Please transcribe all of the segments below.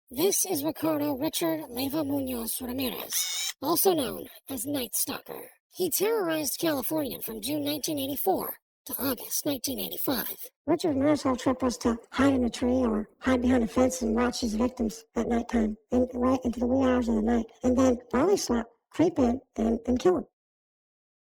This is Ricardo Richard Leva Munoz Ramirez, also known as Night Stalker. He terrorized California from June 1984 to August 1985. Richard's Marshall trip was to hide in a tree or hide behind a fence and watch his victims at nighttime, and right into the wee hours of the night, and then while they slept, creep in and kill them.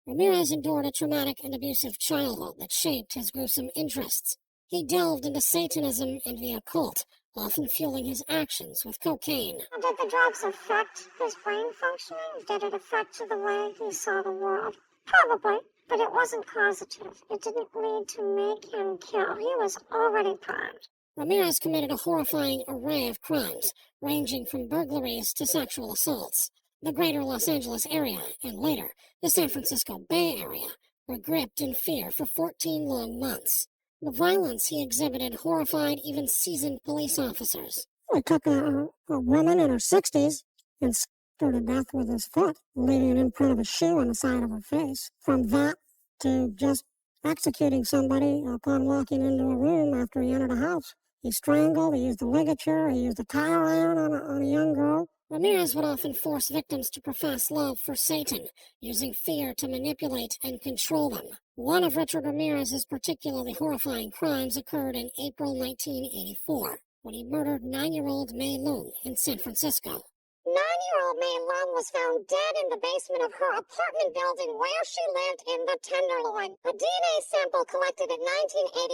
Ramirez endured a traumatic and abusive childhood that shaped his gruesome interests. He delved into Satanism and the occult, often fueling his actions with cocaine. Did the drugs affect his brain functioning? Did it affect the way he saw the world? Probably, but it wasn't causative. It didn't lead to make him kill. He was already primed. Ramirez committed a horrifying array of crimes, ranging from burglaries to sexual assaults. The greater Los Angeles area, and later the San Francisco Bay Area, were gripped in fear for 14 long months. The violence he exhibited horrified even seasoned police officers. He took a woman in her 60s and stabbed her to death with his foot, leaving an imprint of a shoe on the side of her face. From that to just executing somebody upon walking into a room after he entered a house. He strangled, he used a ligature, he used a tie iron on a young girl. Ramirez would often force victims to profess love for Satan, using fear to manipulate and control them. One of Richard Ramirez's particularly horrifying crimes occurred in April 1984, when he murdered 9-year-old Mei Lung in San Francisco. 9-year-old Mei Lung was found dead in the basement of her apartment building where she lived in the Tenderloin. A DNA sample collected in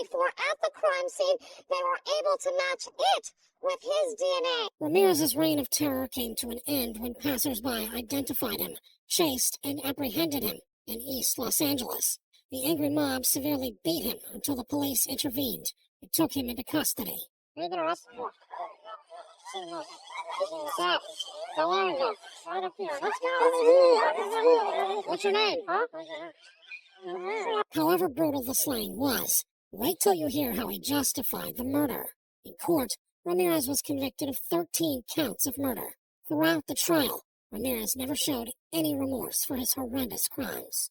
1984 at the crime scene, they were able to match it with his DNA. Ramirez's reign of terror came to an end when passers-by identified him, chased, and apprehended him in East Los Angeles. The angry mob severely beat him until the police intervened and took him into custody. What's your name, huh? However brutal the slaying was, wait till you hear how he justified the murder. In court, Ramirez was convicted of 13 counts of murder. Throughout the trial, Ramirez never showed any remorse for his horrendous crimes.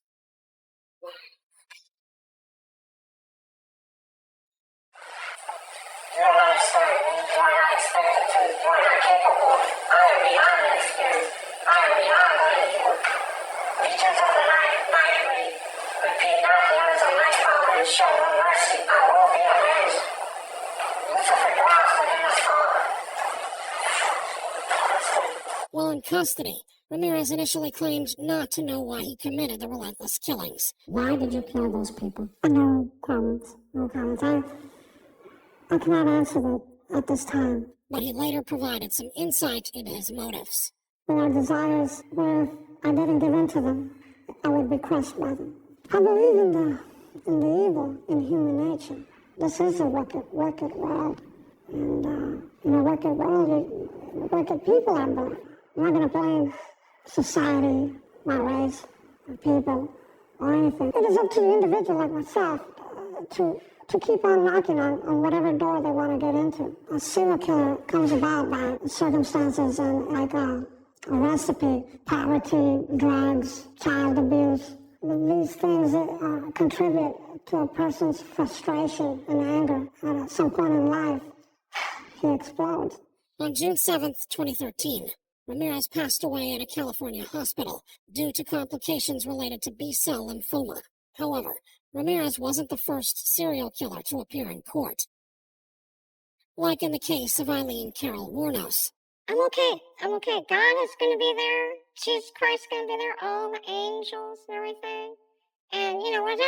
You don't understand. You are not expected to. You are not capable. I am beyond that experience. I am beyond what you do. Legions of the night, nightly. Repeat not the words of my Father and show no mercy. I will be avenged. Lucifer dwells within us all. While in custody, Ramirez initially claimed not to know why he committed the relentless killings. Why did you kill those people? No comments. No comments. I cannot answer that at this time. But he later provided some insight into his motives. There are desires where if I didn't give in to them, I would be crushed by them. I believe in the evil in human nature. This is a wicked world. And in a wicked world, wicked people are born. I'm not going to blame society, my race, or people, or anything. It is up to the individual like myself to keep on knocking on whatever door they want to get into. A serial killer comes about by circumstances and like a recipe, poverty, drugs, child abuse. These things contribute to a person's frustration and anger. And at some point in life, he explodes. On June 7, 2013, Ramirez passed away in a California hospital due to complications related to B-cell lymphoma. However, Ramirez wasn't the first serial killer to appear in court. Like in the case of Aileen Wuornos. I'm okay. God is going to be there. Jesus Christ is going to be there. All the angels and everything. And, whatever's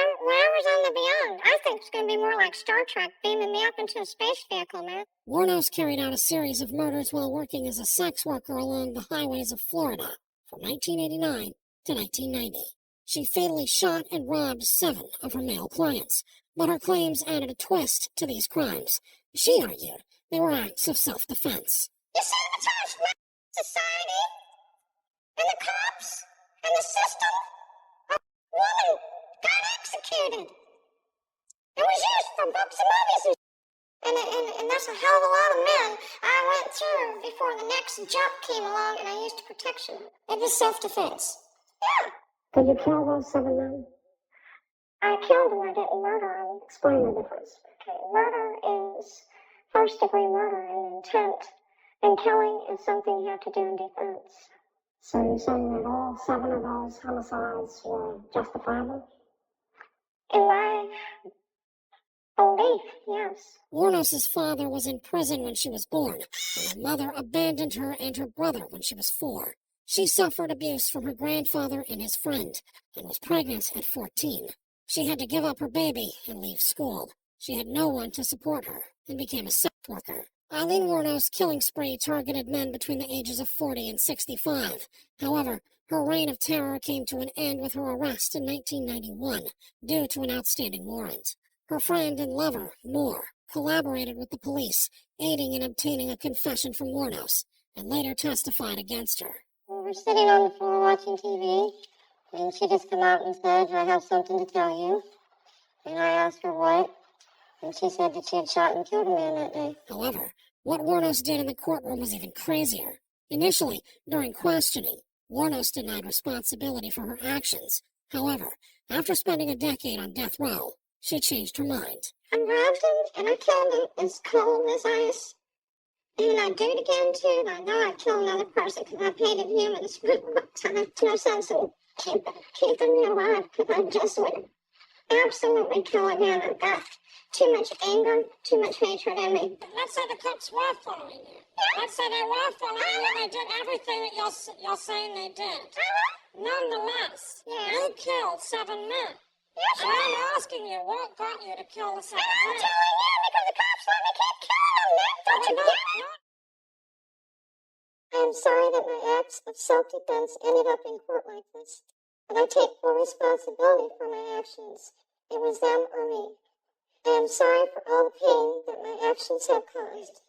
on the beyond, I think it's going to be more like Star Trek beaming me up into a space vehicle, man. Wuornos carried out a series of murders while working as a sex worker along the highways of Florida from 1989 to 1990. She fatally shot and robbed 7 of her male clients, but her claims added a twist to these crimes. She argued they were acts of self-defense. You see the attachment, society, and the cops, and the system. A woman got executed. It was used for books and movies, and there's a hell of a lot of men I went through before the next jump came along, and I used protection. It was self-defense. Yeah. Did you kill those 7 men? I killed them. I didn't murder. I'll explain the difference. Okay, murder is first-degree murder and intent. And killing is something you have to do in defense. So you're saying that all 7 of those homicides were justifiable? In my belief, yes. Wuornos' father was in prison when she was born, and her mother abandoned her and her brother when she was 4. She suffered abuse from her grandfather and his friend, and was pregnant at 14. She had to give up her baby and leave school. She had no one to support her, and became a sex worker. Aileen Wuornos' killing spree targeted men between the ages of 40 and 65. However, her reign of terror came to an end with her arrest in 1991, due to an outstanding warrant. Her friend and lover, Moore, collaborated with the police, aiding in obtaining a confession from Wuornos, and later testified against her. We were sitting on the floor watching TV, and she just came out and said, I have something to tell you. And I asked her what, and she said that she had shot and killed a man that day. However, what Wuornos did in the courtroom was even crazier. Initially, during questioning, Wuornos denied responsibility for her actions. However, after spending a decade on death row, she changed her mind. I grabbed him and I killed him as cold as ice. And I'd do it again too, and I know I'd kill another person because I've hated humans. So there's no sense in keeping me alive because I just would absolutely kill again. I've got too much anger, too much hatred in me. Let's say the cops were following you. Let's say they were following you and they did everything that you're saying they did. Nonetheless, you killed 7 men. So I'm asking you, what got you to kill the 7 men? I'm telling you because the cops let me keep killing them. Don't you get it? I'm sorry that my acts of self-defense ended up in court like this, but I take full responsibility for my actions. It was them or me. I am sorry for all the pain that my actions have caused.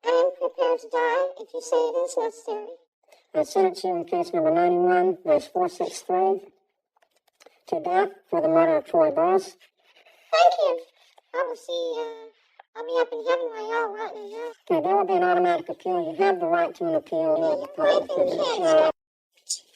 I am prepared to die if you say it is necessary. I sentence you in case number 91, verse 463, to death for the murder of Troy Boss. Thank you. I will see, I'll be up in heaven while y'all rotting in hell. Okay, there will be an automatic appeal. You have the right to an appeal.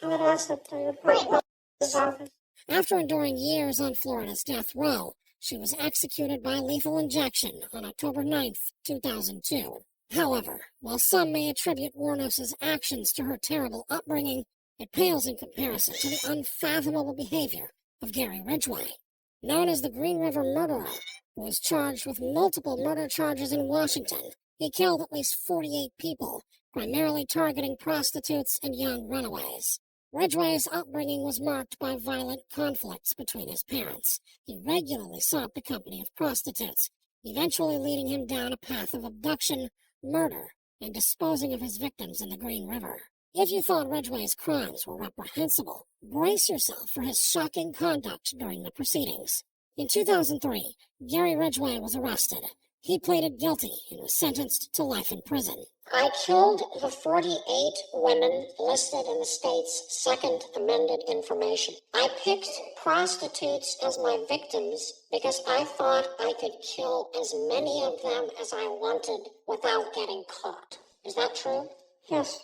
I would ask that you report this office. After enduring years on Florida's death row, she was executed by lethal injection on October 9th, 2002. However, while some may attribute Wuornos' actions to her terrible upbringing, it pales in comparison to the unfathomable behavior of Gary Ridgway, known as the Green River Murderer, who was charged with multiple murder charges in Washington. He killed at least 48 people, primarily targeting prostitutes and young runaways. Ridgway's upbringing was marked by violent conflicts between his parents. He regularly sought the company of prostitutes, eventually leading him down a path of abduction, murder, and disposing of his victims in the Green River. If you thought Ridgway's crimes were reprehensible, brace yourself for his shocking conduct during the proceedings. In 2003, Gary Ridgway was arrested. He pleaded guilty and was sentenced to life in prison. I killed the 48 women listed in the state's Second Amended Information. I picked prostitutes as my victims because I thought I could kill as many of them as I wanted without getting caught. Is that true? Yes.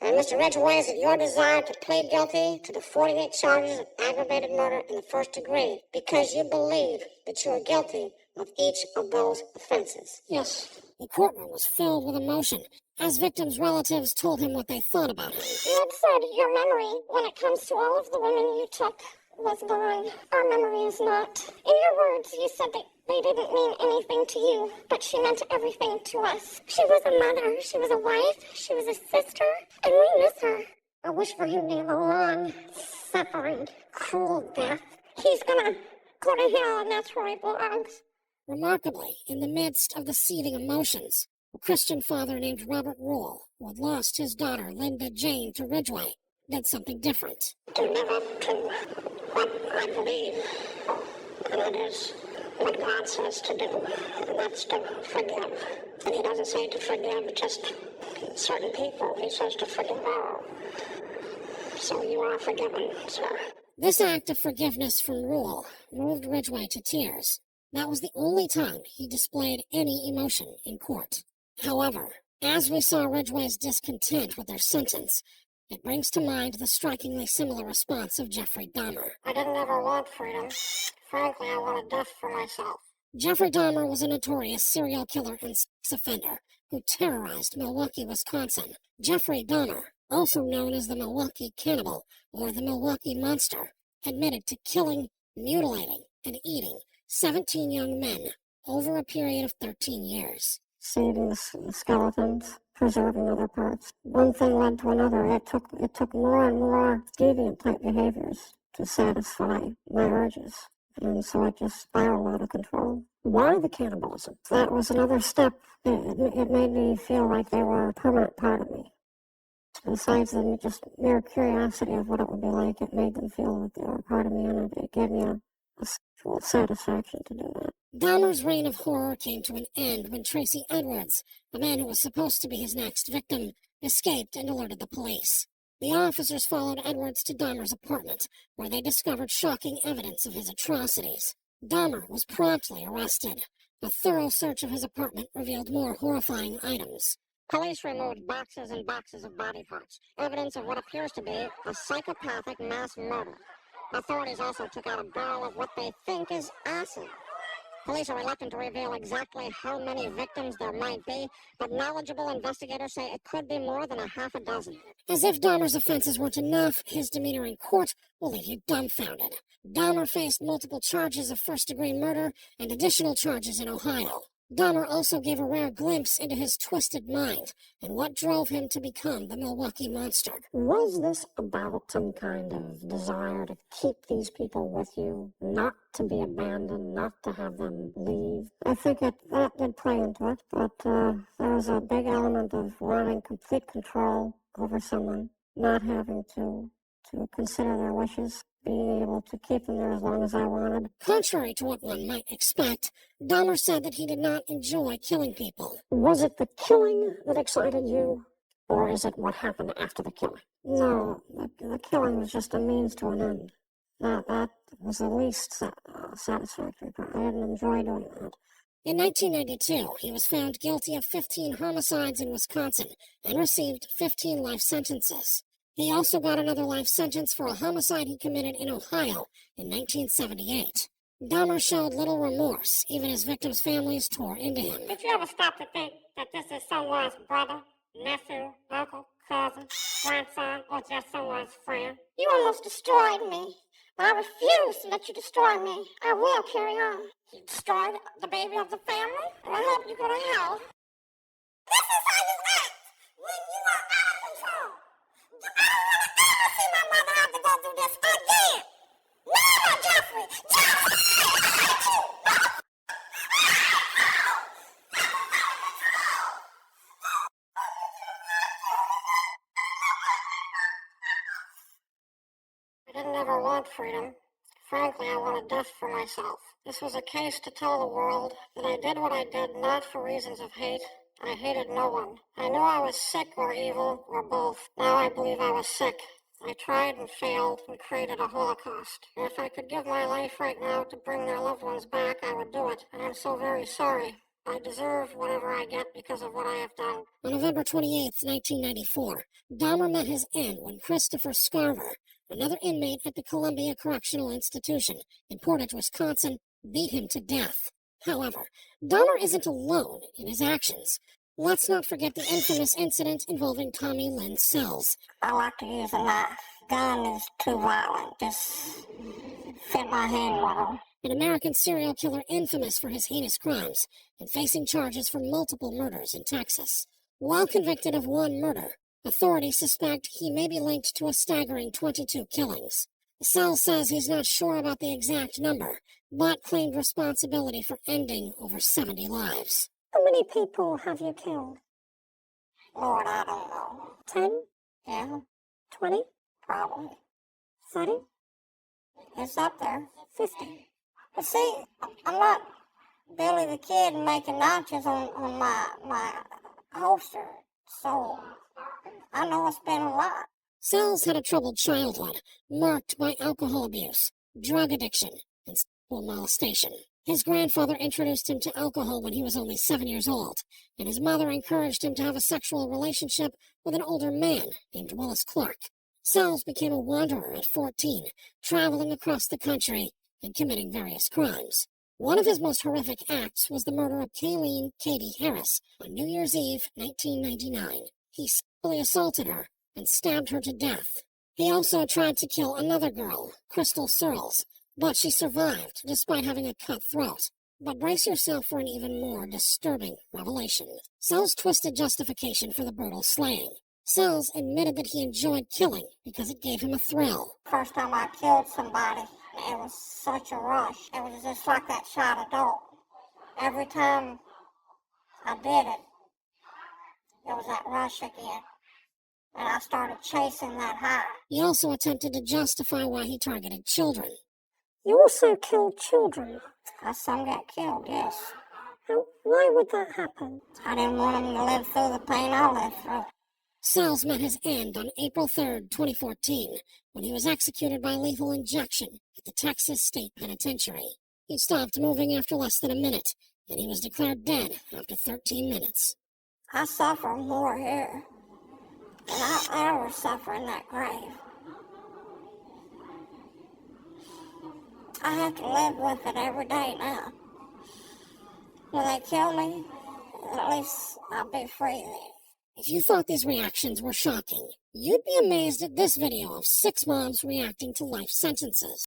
And Mr. Ridgway, is it your desire to plead guilty to the 48 charges of aggravated murder in the first degree because you believe that you are guilty of each of those offenses? Yes. The courtroom was filled with emotion as victims' relatives told him what they thought about him. You had said your memory, when it comes to all of the women you took, was gone. Our memory is not. In your words, you said that they didn't mean anything to you, but she meant everything to us. She was a mother, she was a wife, she was a sister, and we miss her. I wish for him to have a long, suffering, cruel death. He's gonna go to hell, and that's where he belongs. Remarkably, in the midst of the seething emotions, a Christian father named Robert Rule, who had lost his daughter Linda Jane to Ridgway, did something different. To live up to what I believe, and that is what God says to do, and that's to forgive. And he doesn't say to forgive just certain people, he says to forgive all. So you are forgiven, sir. This act of forgiveness from Rule moved Ridgway to tears. That was the only time he displayed any emotion in court. However, as we saw Ridgway's discontent with their sentence, it brings to mind the strikingly similar response of Jeffrey Dahmer. I didn't ever want freedom. Frankly, I wanted death for myself. Jeffrey Dahmer was a notorious serial killer and sex offender who terrorized Milwaukee, Wisconsin. Jeffrey Dahmer, also known as the Milwaukee Cannibal or the Milwaukee Monster, admitted to killing, mutilating, and eating 17 young men over a period of 13 years. Saving the skeletons, preserving other parts. One thing led to another. It took more and more deviant type behaviors to satisfy my urges. And so it just spiraled out of control. Why the cannibalism? That was another step. It made me feel like they were a permanent part of me. Besides the just mere curiosity of what it would be like, it made them feel that they were a part of me, and it gave me a sexual satisfaction to do that. Dahmer's reign of horror came to an end when Tracy Edwards, the man who was supposed to be his next victim, escaped and alerted the police. The officers followed Edwards to Dahmer's apartment, where they discovered shocking evidence of his atrocities. Dahmer was promptly arrested. A thorough search of his apartment revealed more horrifying items. Police removed boxes and boxes of body parts, evidence of what appears to be a psychopathic mass murder. Authorities also took out a barrel of what they think is acid. Police are reluctant to reveal exactly how many victims there might be, but knowledgeable investigators say it could be more than a half a dozen. As if Dahmer's offenses weren't enough, his demeanor in court will leave you dumbfounded. Dahmer faced multiple charges of first-degree murder and additional charges in Ohio. Dahmer also gave a rare glimpse into his twisted mind and what drove him to become the Milwaukee Monster. Was this about some kind of desire to keep these people with you, not to be abandoned, not to have them leave? I think that did play into it, but there was a big element of wanting complete control over someone, not having to consider their wishes, being able to keep them there as long as I wanted. Contrary to what one might expect, Dahmer said that he did not enjoy killing people. Was it the killing that excited you, or is it what happened after the killing? No, the killing was just a means to an end. That was the least satisfactory part. I didn't enjoy doing that. In 1992, he was found guilty of 15 homicides in Wisconsin and received 15 life sentences. He also got another life sentence for a homicide he committed in Ohio in 1978. Dahmer showed little remorse, even as victims' families tore into him. Did you ever stop to think that this is someone's brother, nephew, uncle, cousin, grandson, or just someone's friend? You almost destroyed me, but I refuse to let you destroy me. I will carry on. You destroyed the baby of the family, and I hope you go to hell. This is how you act when you are out of control. I don't want to ever see my mother have to go through this again. Never, Jeffrey! Jeffrey! I didn't ever want freedom. Frankly, I wanted death for myself. This was a case to tell the world that I did what I did not for reasons of hate. I hated no one. I knew I was sick or evil or both. Now I believe I was sick. I tried and failed and created a holocaust. And if I could give my life right now to bring their loved ones back, I would do it. And I'm so very sorry. I deserve whatever I get because of what I have done. On November 28, 1994, Dahmer met his end when Christopher Scarver, another inmate at the Columbia Correctional Institution in Portage, Wisconsin, beat him to death. However, Dahmer isn't alone in his actions. Let's not forget the infamous incident involving Tommy Lynn Sells. I like to use a knife. Gun is too violent. Just fit my hand well. An American serial killer infamous for his heinous crimes and facing charges for multiple murders in Texas. While convicted of one murder, authorities suspect he may be linked to a staggering 22 killings. Sells says he's not sure about the exact number, but claimed responsibility for ending over 70 lives. How many people have you killed? Lord, I don't know. 10? Yeah. 20? Probably. 30? It's up there. 50. But see, I'm not Billy the Kid making notches on my holster, so I know it's been a lot. Sells had a troubled childhood, marked by alcohol abuse, drug addiction, and sexual molestation. His grandfather introduced him to alcohol when he was only 7 years old, and his mother encouraged him to have a sexual relationship with an older man named Willis Clark. Sells became a wanderer at 14, traveling across the country and committing various crimes. One of his most horrific acts was the murder of Kayleen Katie Harris on New Year's Eve, 1999. He sexually assaulted her and stabbed her to death. He also tried to kill another girl, Crystal Searles, but she survived despite having a cut throat. But brace yourself for an even more disturbing revelation. Sells' twisted justification for the brutal slaying. Sells admitted that he enjoyed killing because it gave him a thrill. First time I killed somebody, it was such a rush. It was just like that shot of dog. Every time I did it, it was that rush again. And I started chasing that high. He also attempted to justify why he targeted children. You also killed children? Some got killed, yes. Why would that happen? I didn't want them to live through the pain I lived through. Sells met his end on April 3, 2014, when he was executed by lethal injection at the Texas State Penitentiary. He stopped moving after less than a minute, and he was declared dead after 13 minutes. I suffer more here than I ever suffer in that grave. I have to live with it every day now. When they kill me, at least I'll be free then. If you thought these reactions were shocking, you'd be amazed at this video of 6 moms reacting to life sentences.